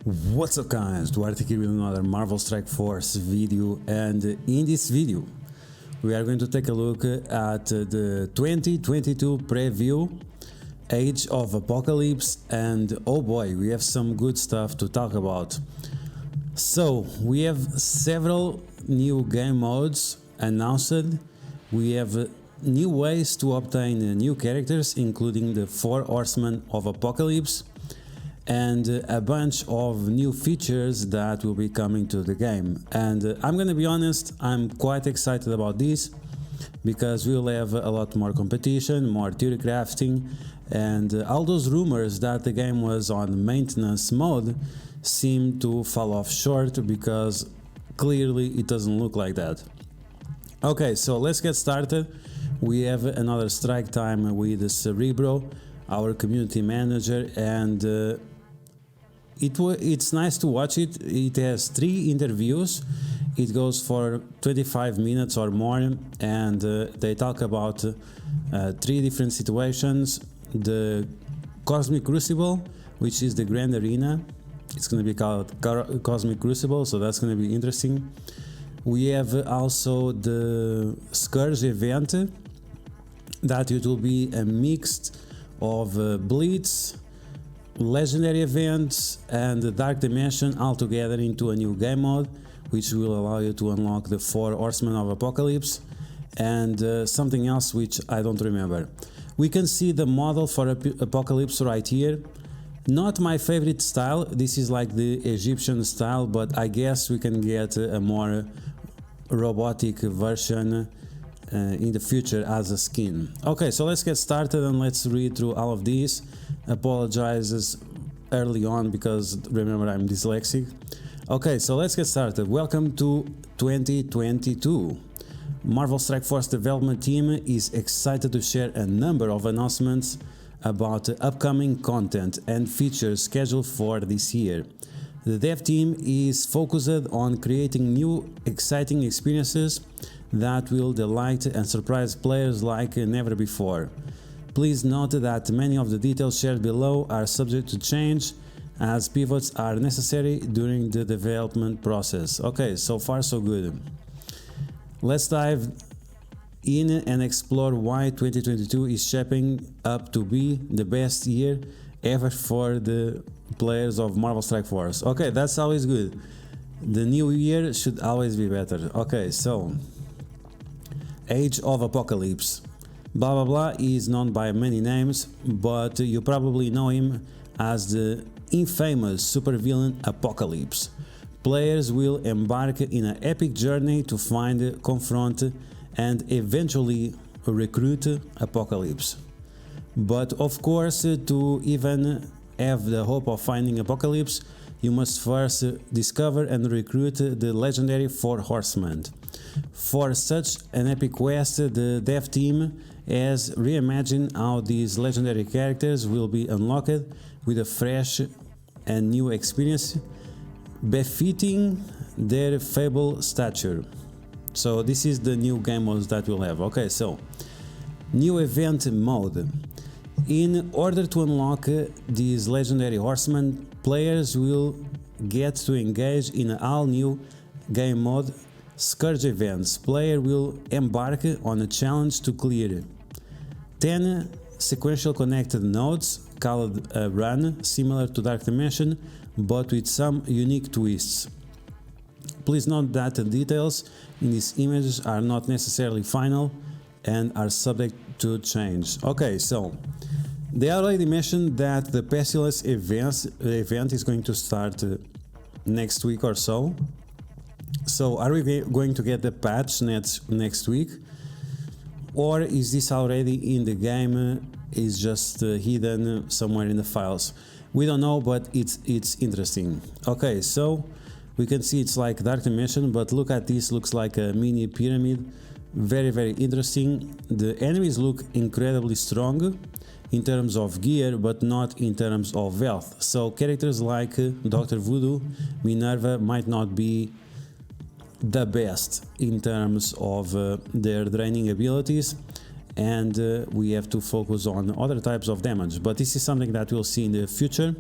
What's up guys, duarktikhq with another Marvel Strike Force video, and in this video we are going to take a look at the 2022 preview, Age of Apocalypse, and oh boy, we have some good stuff to talk about. So we have several new game modes announced, we have new ways to obtain new characters including the 4 Horsemen of Apocalypse, and a bunch of new features that will be coming to the game. And I'm gonna be honest, I'm quite excited about this because we'll have a lot more competition, more theory crafting, and all those rumors that the game was on maintenance mode seem to fall off short because clearly it doesn't look like that. Okay, so let's get started. We have another strike time with Cerebro, our community manager, and it's nice to watch it. It has 3 interviews. It goes for 25 minutes or more, and they talk about 3 different situations. The Cosmic Crucible, which is the Grand Arena. It's going to be called Cosmic Crucible, so that's going to be interesting. We have also the Scourge Event, that it will be a mix of Blitz, legendary events, and the Dark Dimension all together into a new game mode, which will allow you to unlock the 4 Horsemen of Apocalypse and something else which I don't remember. We can see the model for Apocalypse right here. Not my favorite style, this is like the Egyptian style, but I guess we can get a more robotic version in the future as a skin. Okay, so let's get started and let's read through all of these. Apologizes early on because remember I'm dyslexic. Okay, so let's get started. Welcome to 2022. Marvel Strike Force development team is excited to share a number of announcements about upcoming content and features scheduled for this year. The dev team is focused on creating new exciting experiences that will delight and surprise players like never before. Please note that many of the details shared below are subject to change as pivots are necessary during the development process. Okay, so far so good. Let's dive in and explore why 2022 is shaping up to be the best year ever for the players of Marvel Strike Force. Okay, that's always good. The new year should always be better. Okay, so Age of Apocalypse. Blah blah blah is known by many names, but you probably know him as the infamous supervillain Apocalypse. Players will embark in an epic journey to find, confront, and eventually recruit Apocalypse. But of course, to even have the hope of finding Apocalypse, you must first discover and recruit the legendary 4 Horsemen. For such an epic quest, the dev team has reimagined how these legendary characters will be unlocked with a fresh and new experience befitting their fable stature. So this is the new game modes that we'll have. Okay, so new event mode. In order to unlock these legendary horsemen, players will get to engage in an all-new game mode, Scourge Events. Player will embark on a challenge to clear 10 sequential connected nodes called a run, similar to Dark Dimension, but with some unique twists. Please note that the details in these images are not necessarily final and are subject to change. Okay, so they already mentioned that the Pestilence event is going to start next week or so. So are we going to get the patch next week? Or is this already in the game, is just hidden somewhere in the files? We don't know, but it's interesting. Okay, so we can see it's like Dark Dimension, but look at this, looks like a mini pyramid. Very, very interesting. The enemies look incredibly strong in terms of gear, but not in terms of health. So characters like Dr. Voodoo, Minerva might not be the best in terms of their draining abilities, and we have to focus on other types of damage, but this is something that we'll see in the future.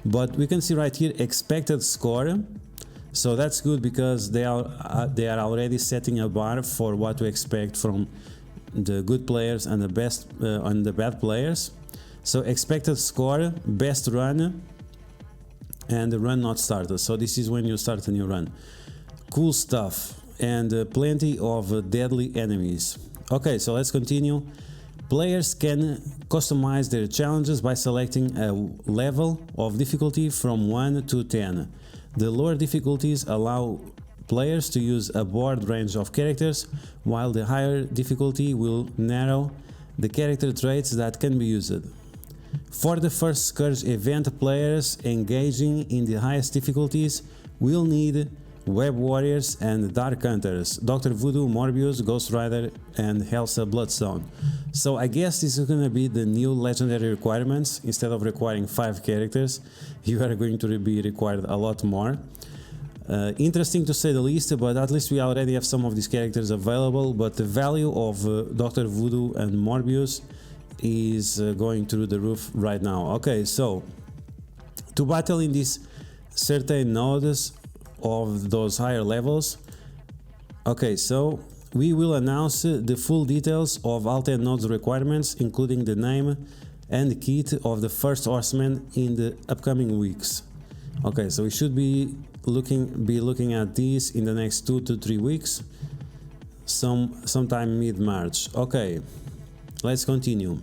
but we can see right here expected score. So that's good because they are already setting a bar for what to expect from the good players and the bad players. So expected score, best run, and the run not started. So this is when you start a new run. Cool stuff, and plenty of deadly enemies. Okay, so let's continue. Players can customize their challenges by selecting a level of difficulty from 1 to 10. The lower difficulties allow players to use a broad range of characters, while the higher difficulty will narrow the character traits that can be used. For the first Scourge event, players engaging in the highest difficulties will need Web Warriors and Dark Hunters, Dr. Voodoo, Morbius, Ghost Rider, and Helsa Bloodstone. So I guess this is gonna be the new legendary requirements. Instead of requiring 5 characters, you are going to be required a lot more. Interesting to say the least, but at least we already have some of these characters available, but the value of Dr. Voodoo and Morbius is going through the roof right now. Okay, so to battle in these certain nodes of those higher levels, okay, so we will announce the full details of all 10 nodes requirements, including the name and kit of the first horseman in the upcoming weeks. Okay, so we should be looking at these in the next 2 to 3 weeks, sometime mid-March. Okay, let's continue.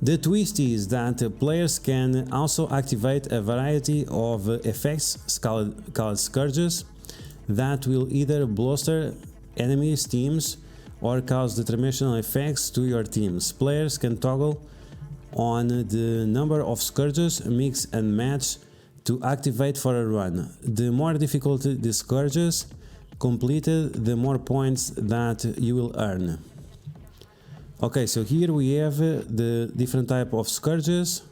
The twist is that players can also activate a variety of effects called Scourges that will either bolster enemies' teams or cause detrimental effects to your teams. Players can toggle on the number of Scourges, mix and match to activate for a run. The more difficult the Scourges completed, the more points that you will earn. Okay, so here we have the different type of Scourges.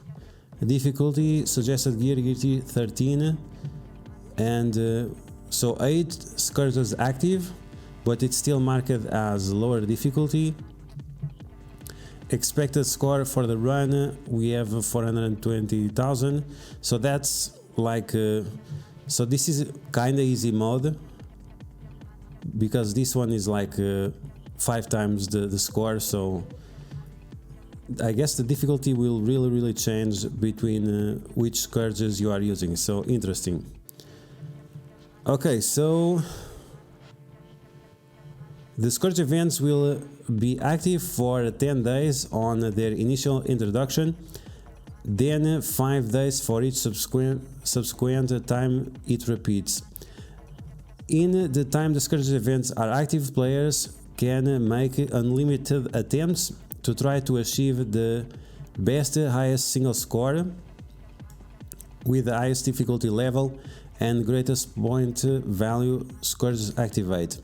Difficulty, suggested gear 13, and so 8 Scourges active, but it's still marked as lower difficulty. Expected score for the run, we have 420,000, so that's like so this is kinda easy mode, because this one is like 5 times the score, so I guess the difficulty will really change between which Scourges you are using, so interesting. Okay, so the Scourge events will be active for 10 days on their initial introduction, then 5 days for each subsequent time it repeats. In the time the Scourge events are active, players can make unlimited attempts to try to achieve the best highest single score with the highest difficulty level and greatest point value Scourges activate,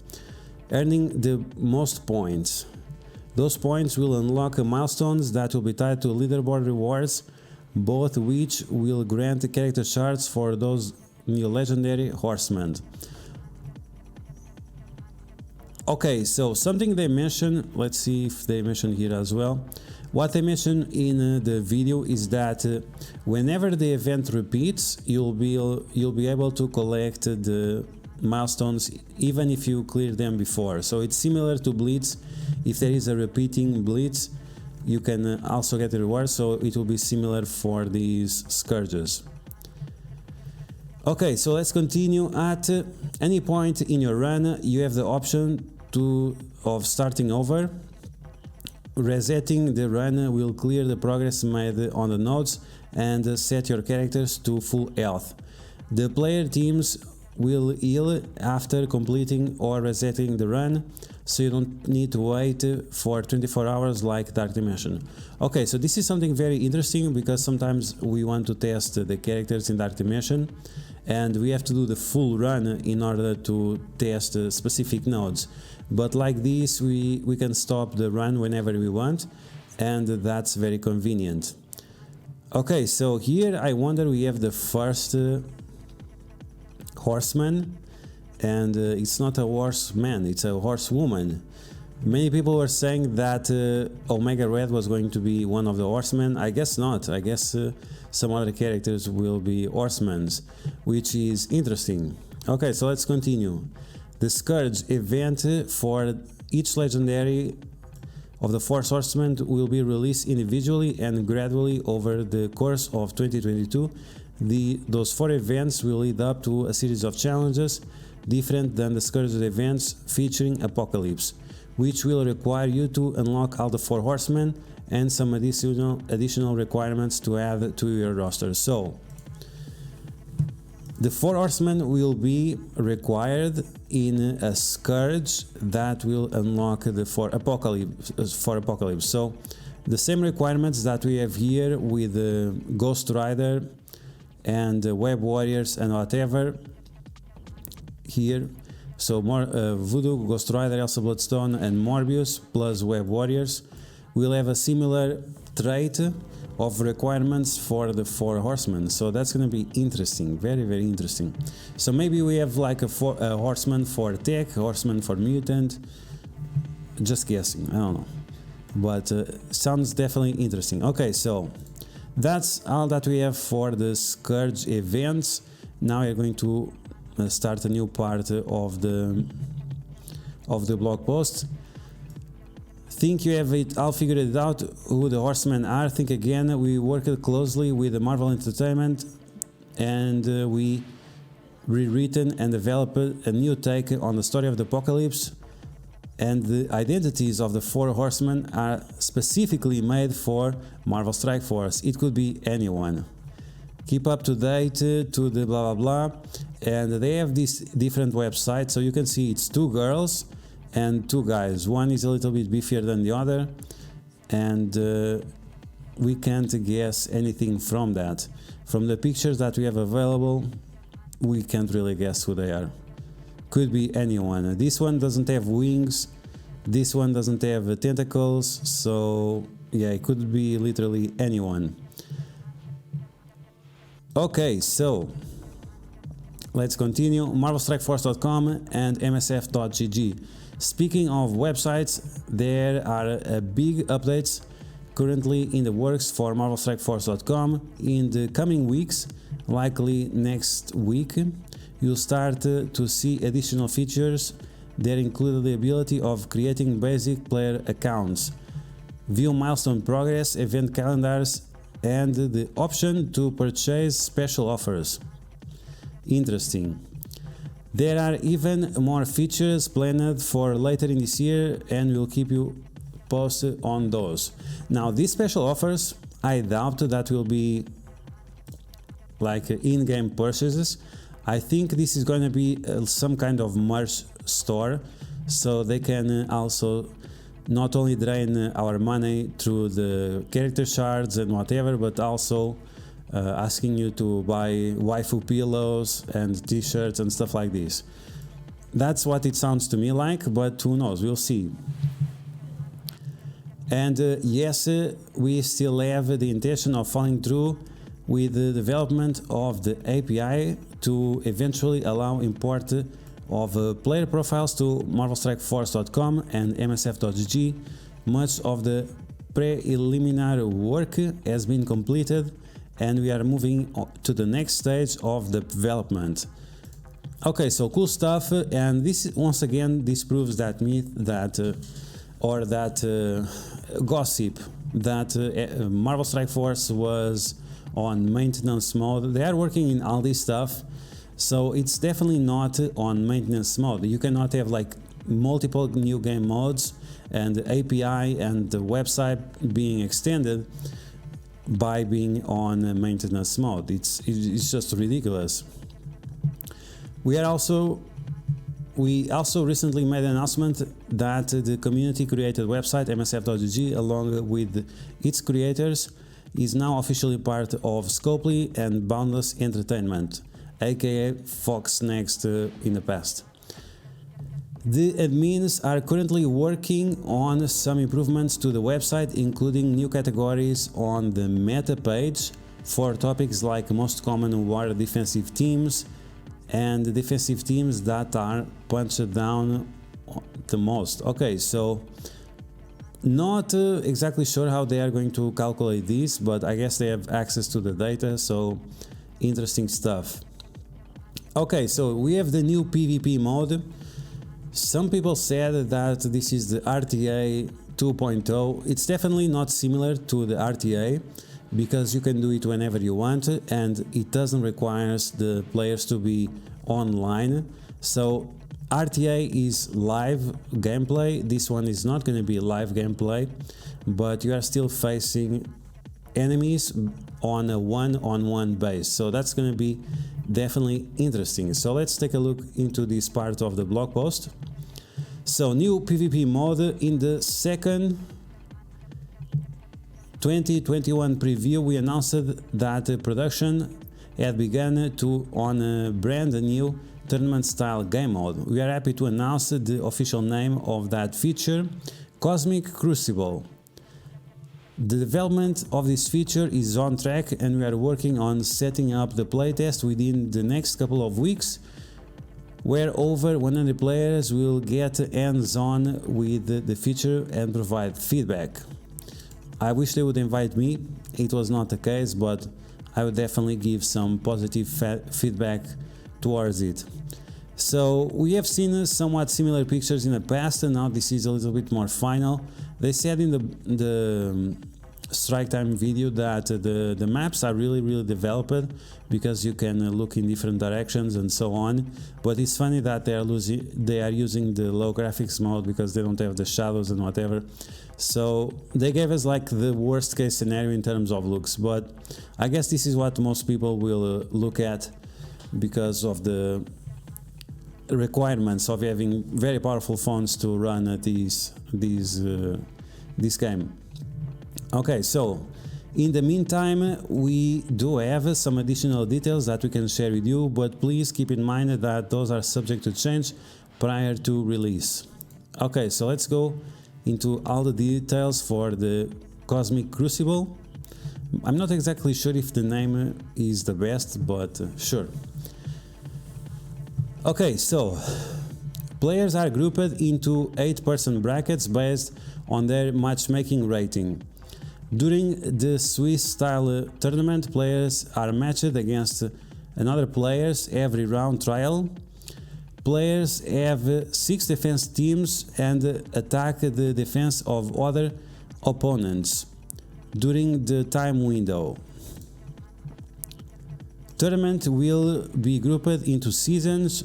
earning the most points. Those points will unlock milestones that will be tied to leaderboard rewards, both which will grant character shards for those new legendary horsemen. Okay, so something they mentioned, let's see if they mentioned here as well. What they mentioned in the video is that whenever the event repeats, you'll be able to collect the milestones even if you clear them before. So it's similar to Blitz. If there is a repeating Blitz, you can also get the reward, so it will be similar for these Scourges. Okay, so let's continue. At any point in your run, you have the option of starting over. Resetting the run will clear the progress made on the nodes and set your characters to full health. The player teams will heal after completing or resetting the run, so you don't need to wait for 24 hours like Dark Dimension. Okay, so this is something very interesting, because sometimes we want to test the characters in Dark Dimension and we have to do the full run in order to test specific nodes. But like this, we can stop the run whenever we want, and that's very convenient. Okay, so here I wonder, we have the first horseman, and it's not a horseman, it's a horsewoman. Many people were saying that Omega Red was going to be one of the Horsemen. I guess not. I guess some other characters will be Horsemen, which is interesting. Okay, so let's continue. The Scourge Event for each legendary of the 4 Horsemen will be released individually and gradually over the course of 2022. Those 4 events will lead up to a series of challenges different than the Scourge events featuring Apocalypse, which will require you to unlock all the 4 Horsemen and some additional requirements to add to your roster. So the 4 Horsemen will be required in a Scourge that will unlock the 4 Apocalypse. So the same requirements that we have here with Ghost Rider and Web Warriors and whatever here. So more Voodoo, Ghost Rider, Elsa Bloodstone and Morbius plus Web Warriors will have a similar trait of requirements for the 4 Horsemen. So that's going to be interesting, very interesting. So maybe we have like a Horseman for Tech, Horseman for Mutant, just guessing, I don't know, but sounds definitely interesting. Okay, so that's all that we have for the Scourge events. Now we're going to start a new part of the blog post. Think you have it all figured out who the Horsemen are? Think again. We worked closely with the Marvel Entertainment and we rewritten and developed a new take on the story of the Apocalypse, and the identities of the 4 Horsemen are specifically made for Marvel Strike Force. It could be anyone. Keep up to date to the blah blah blah, and they have this different website, so you can see it's 2 girls and 2 guys. One is a little bit beefier than the other, and we can't guess anything from that. From the pictures that we have available, we can't really guess who they are. Could be anyone. This one doesn't have wings, this one doesn't have tentacles, so yeah, it could be literally anyone. Okay, so let's continue. MarvelStrikeForce.com and MSF.gg. Speaking of websites, there are big updates currently in the works for MarvelStrikeForce.com. In the coming weeks, likely next week, you'll start to see additional features that include the ability of creating basic player accounts, view milestone progress, event calendars, and the option to purchase special offers. Interesting. There are even more features planned for later in this year, and we'll keep you posted on those. Now, these special offers, I doubt that will be like in-game purchases. I think this is going to be some kind of merch store, so they can also not only drain our money through the character shards and whatever, but also asking you to buy waifu pillows and t-shirts and stuff like this. That's what it sounds to me like, but who knows, we'll see. And yes, we still have the intention of following through with the development of the API to eventually allow import of player profiles to MarvelStrikeForce.com and MSF.gg. Much of the preliminary work has been completed, and we are moving to the next stage of the development. Okay, so cool stuff, and this once again disproves that myth that gossip that Marvel Strike Force was on maintenance mode. They are working in all this stuff, so it's definitely not on maintenance mode. You cannot have like multiple new game modes and the API and the website being extended by being on maintenance mode. It's just ridiculous. We also recently made an announcement that the community created website msf.gg along with its creators is now officially part of Scopely and Boundless Entertainment, aka Fox Next in the past. The admins are currently working on some improvements to the website, including new categories on the meta page for topics like most common war defensive teams and defensive teams that are punched down the most. Okay, so not exactly sure how they are going to calculate this, but I guess they have access to the data, so interesting stuff. Okay, so we have the new PvP mode. Some people said that this is the RTA 2.0. It's definitely not similar to the RTA because you can do it whenever you want and it doesn't require the players to be online. So RTA is live gameplay. This one is not going to be live gameplay, but you are still facing enemies on a one-on-one base. So that's going to be definitely interesting. So let's take a look into this part of the blog post. So new PvP mode in the second 2021 preview, we announced that production had begun on a brand new tournament style game mode. We are happy to announce the official name of that feature, Cosmic Crucible. The development of this feature is on track and we are working on setting up the playtest within the next couple of weeks, where over 100 players will get hands-on with the feature and provide feedback. I wish they would invite me. It was not the case, but I would definitely give some positive feedback towards it. So we have seen somewhat similar pictures in the past, and now this is a little bit more final. They said in the strike time video that the maps are really developed because you can look in different directions and so on, but it's funny that they are using the low graphics mode because they don't have the shadows and whatever. So they gave us like the worst case scenario in terms of looks, but I guess this is what most people will look at because of the requirements of having very powerful phones to run this game. Okay, so in the meantime we do have some additional details that we can share with you, but please keep in mind that those are subject to change prior to release. Okay, so let's go into all the details for the Cosmic Crucible. I'm not exactly sure if the name is the best, but sure. Okay, so players are grouped into 8-person brackets based on their matchmaking rating. During the Swiss-style tournament, players are matched against another players every round trial. Players have 6 defense teams and attack the defense of other opponents during the time window. Tournament will be grouped into seasons,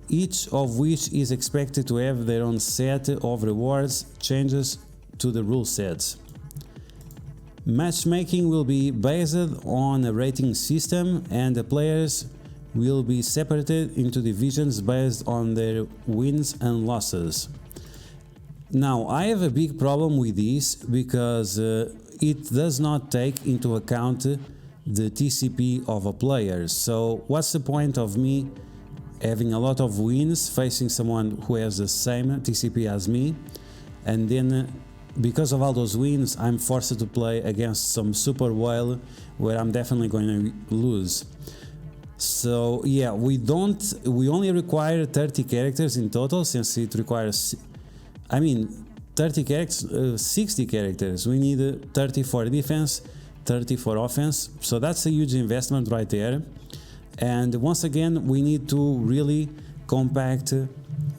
each of which is expected to have their own set of rewards changes to the rule sets. Matchmaking will be based on a rating system and the players will be separated into divisions based on their wins and losses. Now, I have a big problem with this because it does not take into account the TCP of a player. So what's the point of me having a lot of wins facing someone who has the same TCP as me, and then because of all those wins I'm forced to play against some super whale where I'm definitely going to lose. So yeah, we only require 30 characters in total, since it requires 30 characters, 60 characters. We need 30 for defense, 30 for offense, so that's a huge investment right there. And once again, we need to really compact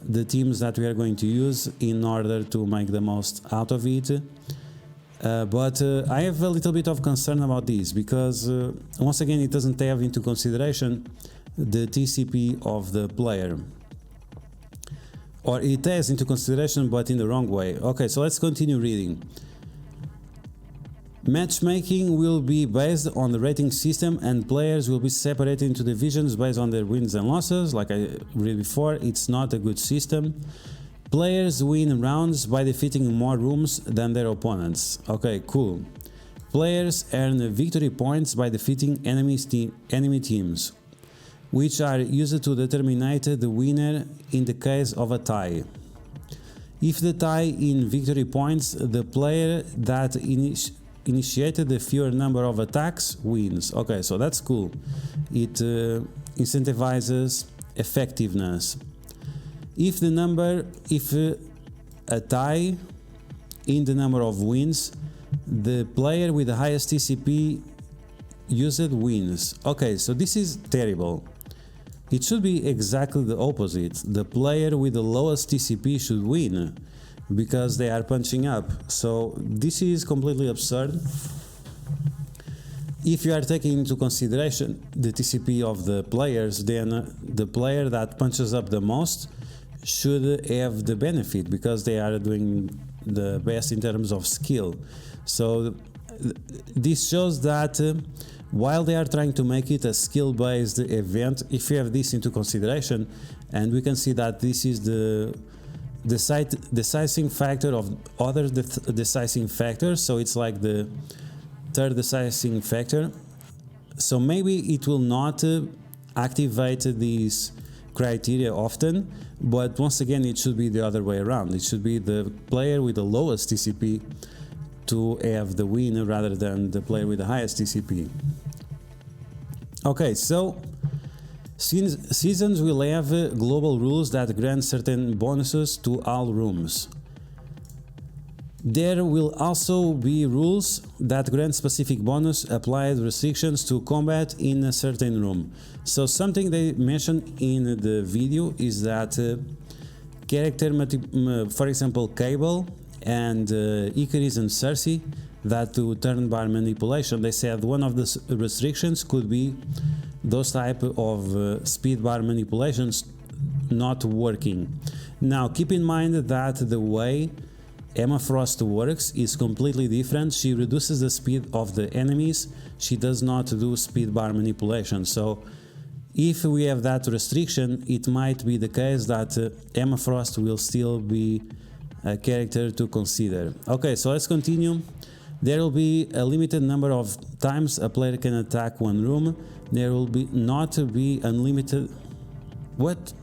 the teams that we are going to use in order to make the most out of it. But I have a little bit of concern about this because once again it doesn't take into consideration the TCP of the player, or it takes into consideration but in the wrong way. Okay, so let's continue reading. Matchmaking will be based on the rating system and players will be separated into divisions based on their wins and losses. Like I read before, it's not a good system. Players win rounds by defeating more rooms than their opponents. Okay, cool. Players earn victory points by defeating enemy teams, which are used to determine the winner in the case of a tie. If the tie in victory points, the player that initiated the fewer number of attacks wins. Okay, so that's cool. It incentivizes effectiveness. if a tie in the number of wins, the player with the highest TCP used wins. Okay, so this is terrible. It should be exactly the opposite. The player with the lowest TCP should win, because they are punching up. So this is completely absurd. If you are taking into consideration the TCP of the players, then the player that punches up the most should have the benefit, because they are doing the best in terms of skill. So this shows that while they are trying to make it a skill-based event, if you have this into consideration, and we can see that this is the deciding factor of other deciding factors, so it's like the third deciding factor. So maybe it will not activate these criteria often, but once again it should be the other way around. It should be the player with the lowest TCP to have the win rather than the player with the highest TCP. Okay, so seasons will have global rules that grant certain bonuses to all rooms. There will also be rules that grant specific bonus applied restrictions to combat in a certain room. So something they mentioned in the video is that for example, Cable and Icarus and Cersei, that do turn bar manipulation, they said one of the restrictions could be those type of speed bar manipulations not working. Now keep in mind that the way Emma Frost works is completely different. She reduces the speed of the enemies, she does not do speed bar manipulation. So if we have that restriction, it might be the case that Emma Frost will still be a character to consider. Okay, so let's continue. There will be a limited number of times a player can attack one room. There will not be unlimited... What?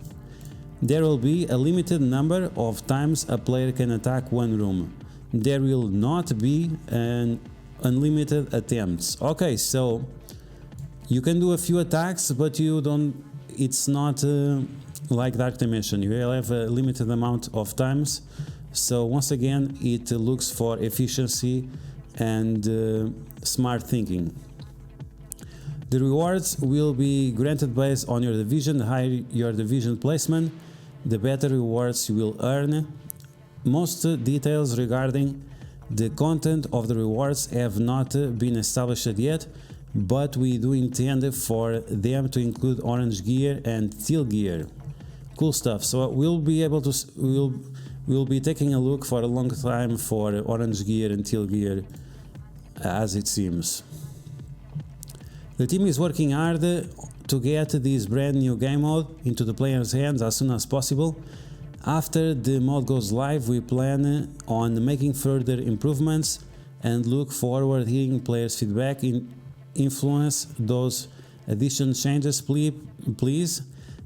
There will be a limited number of times a player can attack one room. There will not be an unlimited attempts. Okay, so you can do a few attacks, but you don't... It's not like Dark Dimension. You will have a limited amount of times. So once again, it looks for efficiency and smart thinking. The rewards will be granted based on your division. The higher your division placement, the better rewards you will earn. Most details regarding the content of the rewards have not been established yet, but we do intend for them to include orange gear and teal gear. Cool stuff. So we'll be able to we'll be taking a look for a long time for orange gear and teal gear, as it seems. The team is working hard to get this brand new game mode into the players' hands as soon as possible. After the mode goes live, we plan on making further improvements and look forward hearing players' feedback and influence those addition changes. Please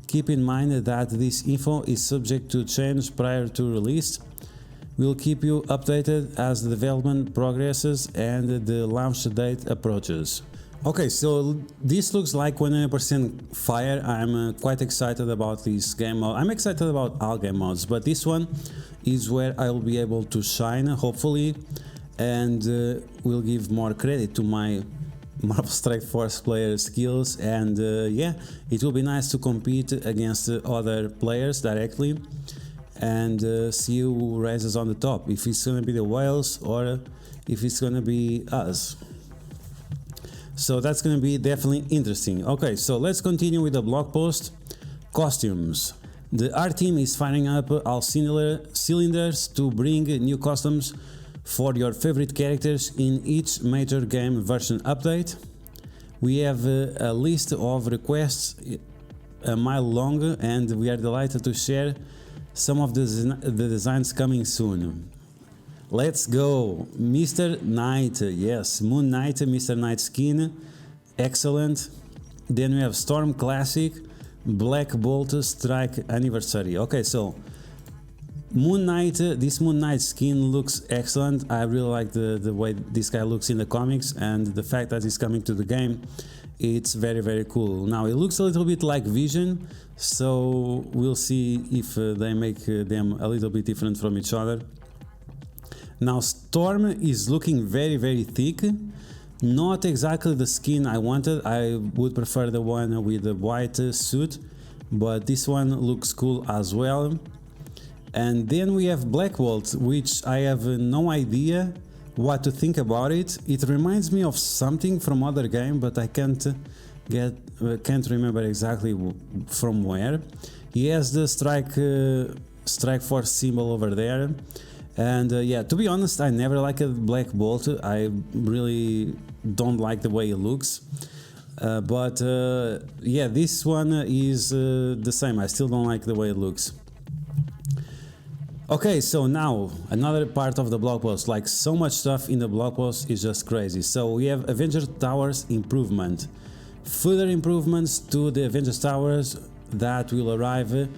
keep in mind that this info is subject to change prior to release. We'll keep you updated as the development progresses and the launch date approaches. Okay, so this looks like 100% fire. I'm quite excited about this game mode. I'm excited about all game modes, but this one is where I'll be able to shine, hopefully, and will give more credit to my Marvel Strike Force player skills, and yeah, it will be nice to compete against other players directly and see who rises on the top, if it's gonna be the whales or if it's gonna be us. So that's gonna be definitely interesting. Okay, so let's continue with the blog post. Costumes. The art team is firing up all cylinders to bring new costumes for your favorite characters in each major game version update. We have a list of requests a mile long, and we are delighted to share some of the designs coming soon. Let's go! Mr. Knight, yes, Moon Knight, Mr. Knight skin, excellent. Then we have Storm Classic, Black Bolt Strike Anniversary. Okay, so Moon Knight, this Moon Knight skin looks excellent. I really like the way this guy looks in the comics, and the fact that he's coming to the game, it's very cool. Now it looks a little bit like Vision, so we'll see if they make them a little bit different from each other. Now Storm is looking very thick. Not exactly the skin I wanted. I would prefer the one with the white suit, but this one looks cool as well. And then we have Black Bolt, which I have no idea what to think about it. It reminds me of something from other game, but I can't remember exactly from where. He has the Strike Force symbol over there. And yeah, to be honest, I never liked Black Bolt. I really don't like the way it looks. But yeah, this one is the same. I still don't like the way it looks. Okay, so now another part of the blog post, like so much stuff in the blog post is just crazy. So we have Avengers Towers improvement. Further improvements to the Avengers Towers that will arrive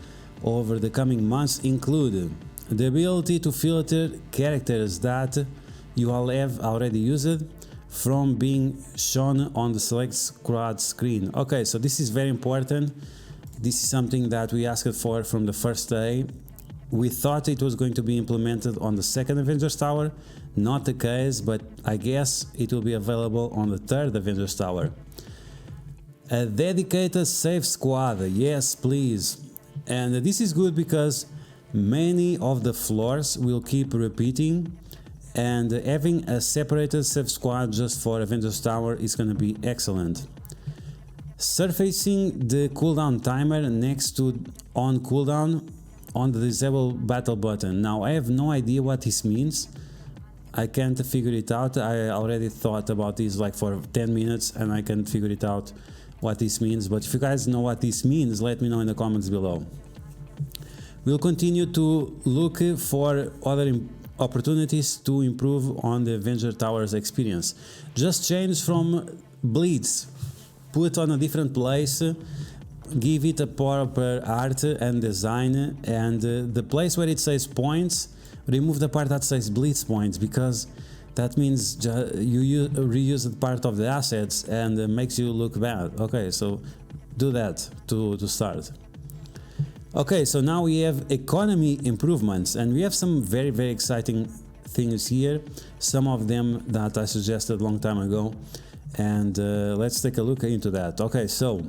over the coming months include the ability to filter characters that you all have already used from being shown on the select squad screen. Okay, so this is very important. This is something that we asked for from the first day. We thought it was going to be implemented on the second Avengers Tower, not the case, but I guess it will be available on the third Avengers Tower. A dedicated save squad, yes please. And this is good because many of the floors will keep repeating, and having a separated save squad just for Avengers Tower is going to be excellent. Surfacing the cooldown timer next to on cooldown on the disable battle button. Now I have no idea what this means. I can't figure it out. I already thought about this like for 10 minutes and I can't figure it out what this means, but if you guys know what this means, let me know in the comments below. We'll continue to look for other opportunities to improve on the Avenger Towers experience. Just change from Blitz, put on a different place, give it a proper art and design, and the place where it says points, remove the part that says Blitz points, because that means you reuse the part of the assets and makes you look bad. Okay, so do that to start. Okay, so now we have economy improvements, and we have some very exciting things here, some of them that I suggested a long time ago, and let's take a look into that. Okay, so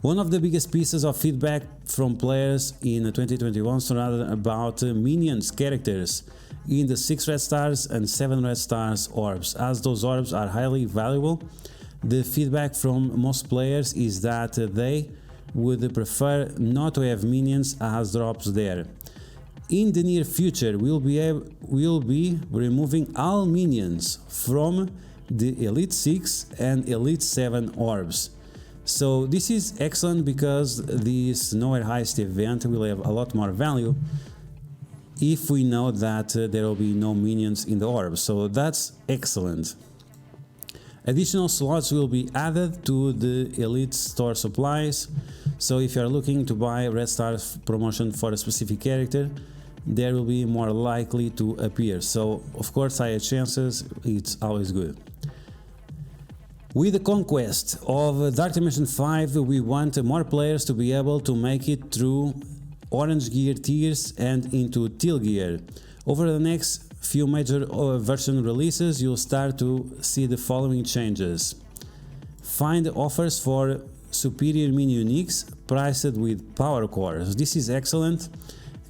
one of the biggest pieces of feedback from players in 2021 surrounded about minions characters in the 6 red stars and 7 red stars orbs. As those orbs are highly valuable, the feedback from most players is that they would prefer not to have minions as drops there. In the near future, we'll be removing all minions from the Elite 6 and Elite 7 orbs. So this is excellent because this Nowhere Heist event will have a lot more value if we know that there will be no minions in the orb. So that's excellent. Additional slots will be added to the Elite Store supplies. So if you are looking to buy Red Star promotion for a specific character, there will be more likely to appear. So of course higher chances, it's always good. With the conquest of Dark Dimension 5, we want more players to be able to make it through Orange Gear tiers and into Teal Gear. Over the next few major version releases, you'll start to see the following changes. Find offers for superior mini uniques priced with power cores. This is excellent,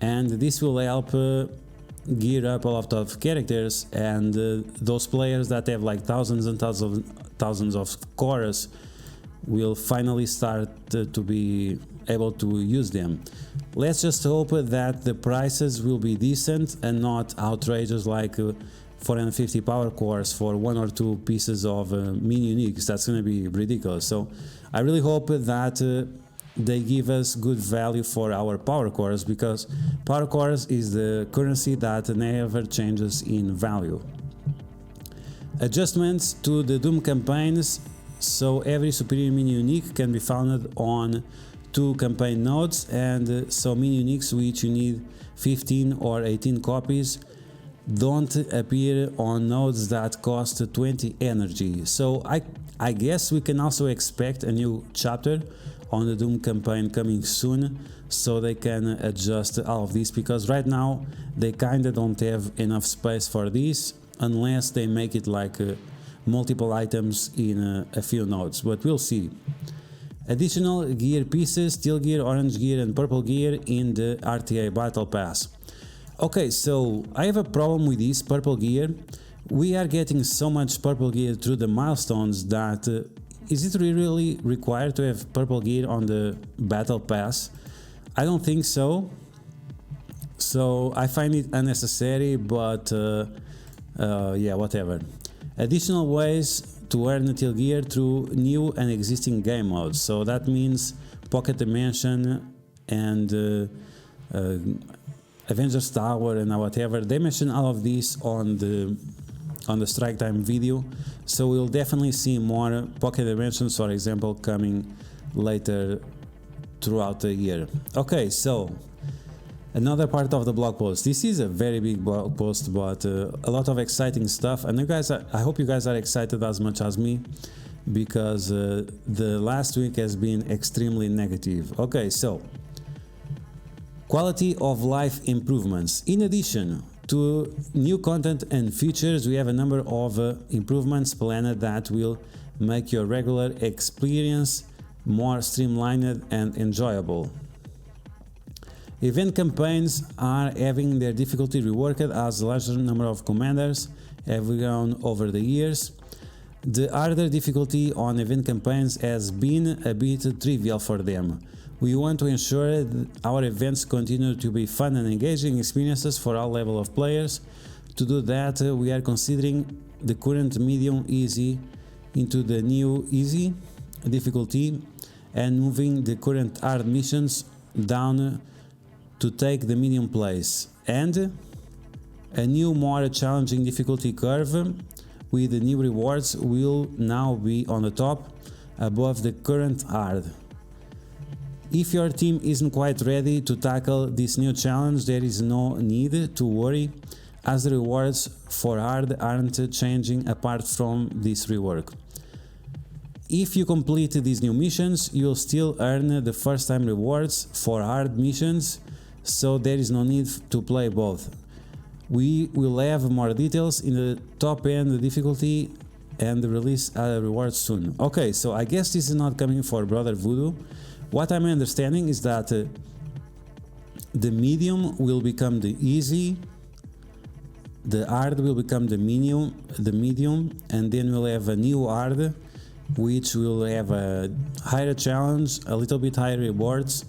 and this will help gear up a lot of characters, and those players that have like thousands and thousands of cores will finally start to be able to use them. Let's just hope that the prices will be decent and not outrageous like 450 power cores for 1 or 2 pieces of mini uniques. That's going to be ridiculous. So I really hope that they give us good value for our power cores, because power cores is the currency that never changes in value. Adjustments to the Doom campaigns, so every superior mini unique can be found on 2 campaign nodes, and so mini uniques which you need 15 or 18 copies don't appear on nodes that cost 20 energy. So I guess we can also expect a new chapter on the Doom campaign coming soon, so they can adjust all of this, because right now they kinda don't have enough space for this unless they make it like multiple items in a few nodes, but we'll see. Additional gear pieces, steel gear, orange gear and purple gear in the RTA Battle Pass. Okay, so I have a problem with this purple gear. We are getting so much purple gear through the milestones that is it really required to have purple gear on the Battle Pass? I don't think so. So I find it unnecessary, but yeah, whatever. Additional ways to earn Untitled gear through new and existing game modes. So that means Pocket Dimension and Avengers Tower and whatever. They mention all of these on the Strike Time video, so we'll definitely see more Pocket Dimensions, for example, coming later throughout the year. Okay, so another part of the blog post. This is a very big blog post, but a lot of exciting stuff, and you guys I hope you guys are excited as much as me, because the last week has been extremely negative. Okay, so quality of life improvements. In addition to new content and features, we have a number of improvements planned that will make your regular experience more streamlined and enjoyable. Event campaigns are having their difficulty reworked as a larger number of commanders have grown over the years. The harder difficulty on event campaigns has been a bit trivial for them. We want to ensure that our events continue to be fun and engaging experiences for all level of players. To do that, we are considering the current medium easy into the new easy difficulty and moving the current hard missions down to take the medium place, and a new more challenging difficulty curve with the new rewards will now be on the top above the current hard. If your team isn't quite ready to tackle this new challenge, there is no need to worry, as the rewards for hard aren't changing apart from this rework. If you complete these new missions, you'll still earn the first time rewards for hard missions, so there is no need to play both. We will have more details in the top end difficulty and release rewards soon. Okay, so I guess this is not coming for Brother Voodoo. What I'm understanding is that the medium will become the easy, the hard will become the medium, and then we'll have a new hard, which will have a higher challenge, a little bit higher rewards,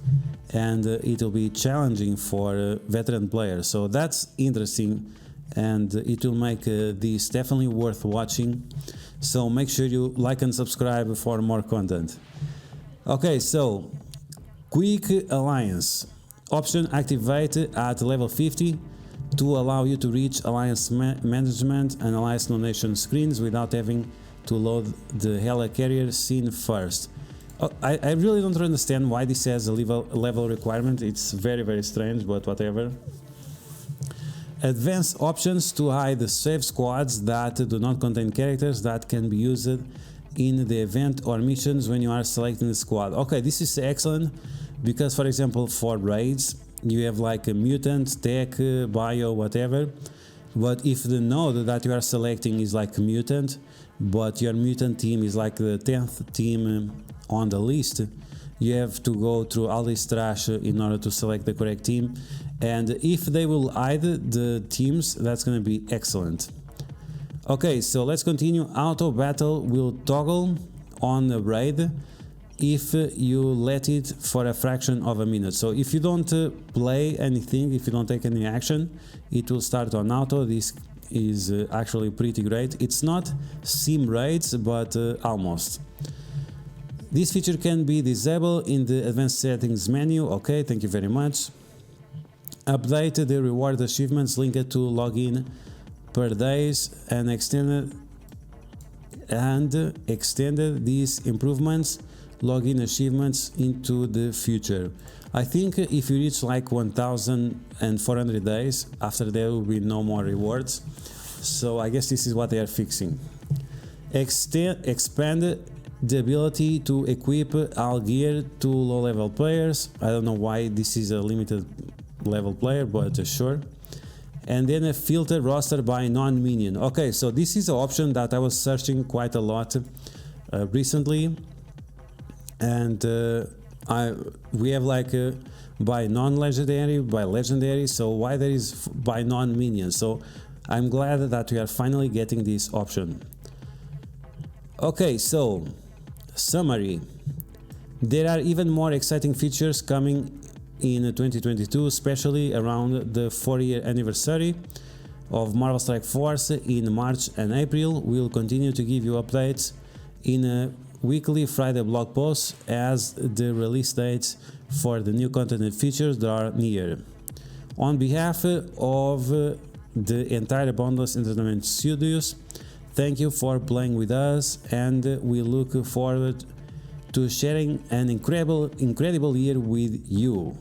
and it will be challenging for veteran players. So that's interesting, and it will make this definitely worth watching. So make sure you like and subscribe for more content. Okay, so Quick Alliance option activated at level 50 to allow you to reach Alliance management and Alliance donation screens without having to load the Hela carrier scene first. I really don't understand why this has a level requirement. It's very strange, but whatever. Advanced options to hide save squads that do not contain characters that can be used in the event or missions when you are selecting the squad. Okay, this is excellent, because for example for raids you have like a mutant, tech, bio, whatever, but if the node that you are selecting is like a mutant, but your mutant team is like the 10th team on the list, you have to go through all this trash in order to select the correct team, and if they will hide the teams, that's going to be excellent. Okay, so let's continue. Auto battle will toggle on the raid if you let it for a fraction of a minute. So if you don't play anything, if you don't take any action, it will start on auto. This is actually pretty great. It's not sim raids, but almost. This feature can be disabled in the advanced settings menu. Okay, thank you very much. Update the reward achievements linked to login per days and extended these improvements login achievements into the future. I think if you reach like 1400 days, after there will be no more rewards. So I guess this is what they are fixing. Expand the ability to equip all gear to low level players. I don't know why this is a limited level player, but sure. And then a filter roster by non-minion. Okay, so this is an option that I was searching quite a lot recently, and we have like by non-legendary, by legendary. So why there is by non-minion? So I'm glad that we are finally getting this option. Okay, so summary. There are even more exciting features coming in 2022, especially around the 4-year anniversary of Marvel Strike Force in March and April. We'll continue to give you updates in a weekly Friday blog posts as the release dates for the new content and features draw near. On behalf of the entire Boundless Entertainment Studios, thank you for playing with us, and we look forward to sharing an incredible year with you.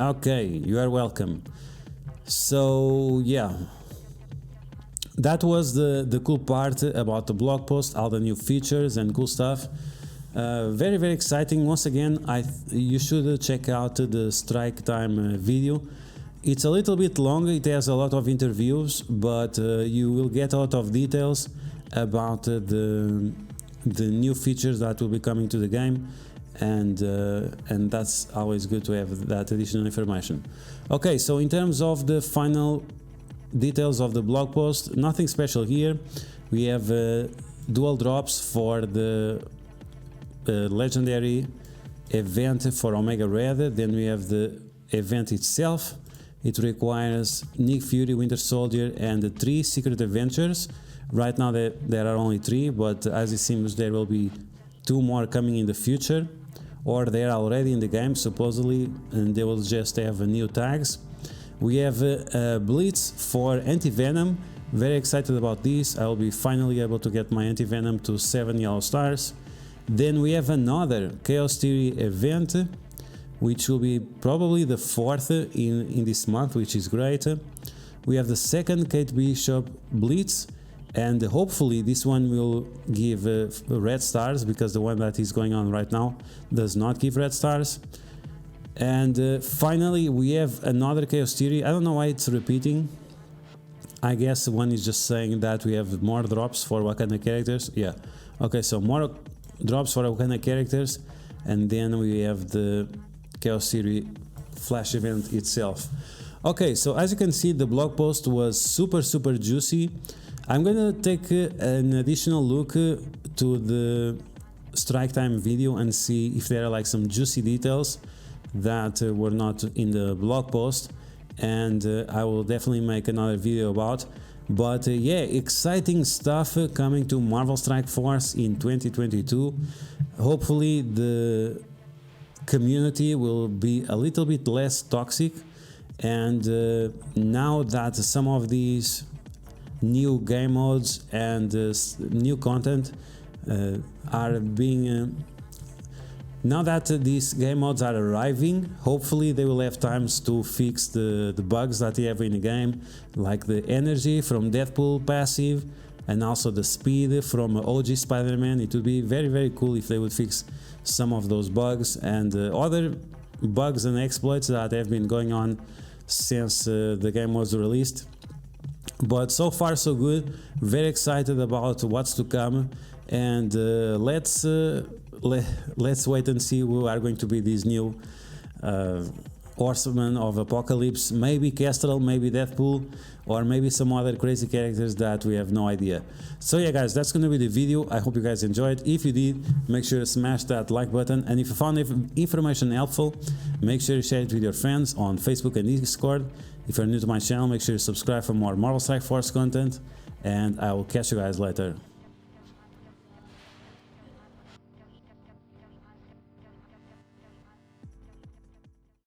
Okay, you are welcome. So yeah, that was the cool part about the blog post, all the new features and cool stuff. Very, very exciting. Once again, you should check out the Strike Time video. It's a little bit long, it has a lot of interviews, but you will get a lot of details about the new features that will be coming to the game, and that's always good to have that additional information. Okay, so in terms of the final details of the blog post, nothing special here. We have dual drops for the legendary event for Omega Red. Then we have the event itself. It requires Nick Fury, Winter Soldier, and the 3 secret adventures. Right now there are only 3, but as it seems there will be 2 more coming in the future, or they are already in the game supposedly, and they will just have new tags. We have Blitz for Anti-Venom. Very excited about this. I will be finally able to get my Anti-Venom to 7 yellow stars. Then we have another Chaos Theory event, which will be probably the 4th in this month, which is great. We have the second Kate Bishop Blitz, and hopefully this one will give red stars, because the one that is going on right now does not give red stars. And finally we have another Chaos Theory. I don't know why it's repeating. I guess one is just saying that we have more drops for Wakanda characters. Yeah, okay, so more drops for Wakanda characters, and then we have the Chaos Theory flash event itself. Okay, so as you can see, the blog post was super juicy. I'm gonna take an additional look to the Strike Time video and see if there are like some juicy details that were not in the blog post, and I will definitely make another video about. But yeah, exciting stuff coming to Marvel Strike Force in 2022. Hopefully the community will be a little bit less toxic, and now that some of these new game modes and new content are being now that these game modes are arriving, hopefully they will have times to fix the bugs that you have in the game, like the energy from Deadpool passive and also the speed from OG Spider-Man. It would be very cool if they would fix some of those bugs and other bugs and exploits that have been going on since the game was released. But so far so good. Very excited about what's to come, and let's wait and see who are going to be these new Horsemen of Apocalypse. Maybe Kestrel, maybe Deadpool, or maybe some other crazy characters that we have no idea. So yeah guys, that's gonna be the video. I hope you guys enjoyed. If you did, make sure to smash that like button, and if you found information helpful, make sure to share it with your friends on Facebook and Discord. If you're new to my channel, make sure to subscribe for more Marvel Strike Force content, and I will catch you guys later.